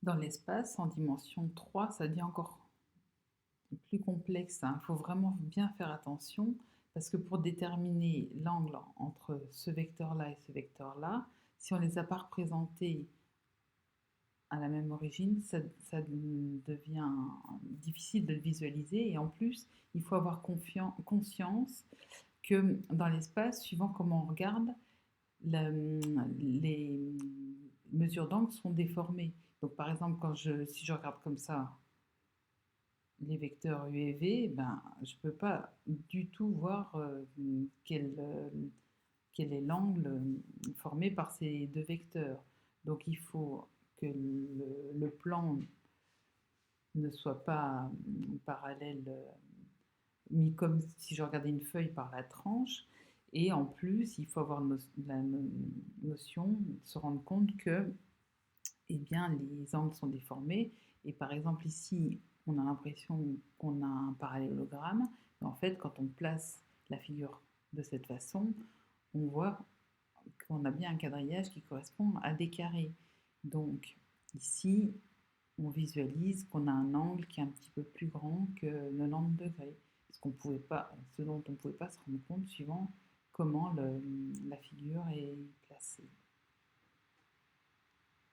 Dans l'espace, en dimension 3, ça devient encore plus complexe, hein. Il faut vraiment bien faire attention parce que pour déterminer l'angle entre ce vecteur-là et ce vecteur-là, si on ne les a pas représentés à la même origine, ça devient difficile de le visualiser. Et en plus, il faut avoir conscience que dans l'espace, suivant comment on regarde, les mesures d'angle sont déformées. Donc par exemple, si je regarde comme ça les vecteurs u et v, ben, je ne peux pas du tout voir quel est l'angle formé par ces deux vecteurs. Donc il faut que le plan ne soit pas parallèle, mis comme si je regardais une feuille par la tranche. Et en plus, il faut avoir la notion, se rendre compte que eh bien, les angles sont déformés. Et par exemple, ici, on a l'impression qu'on a un parallélogramme. Mais en fait, quand on place la figure de cette façon, on voit qu'on a bien un quadrillage qui correspond à des carrés. Donc, ici, on visualise qu'on a un angle qui est un petit peu plus grand que 90 degrés. Ce dont on ne pouvait pas se rendre compte suivant comment la figure est placée.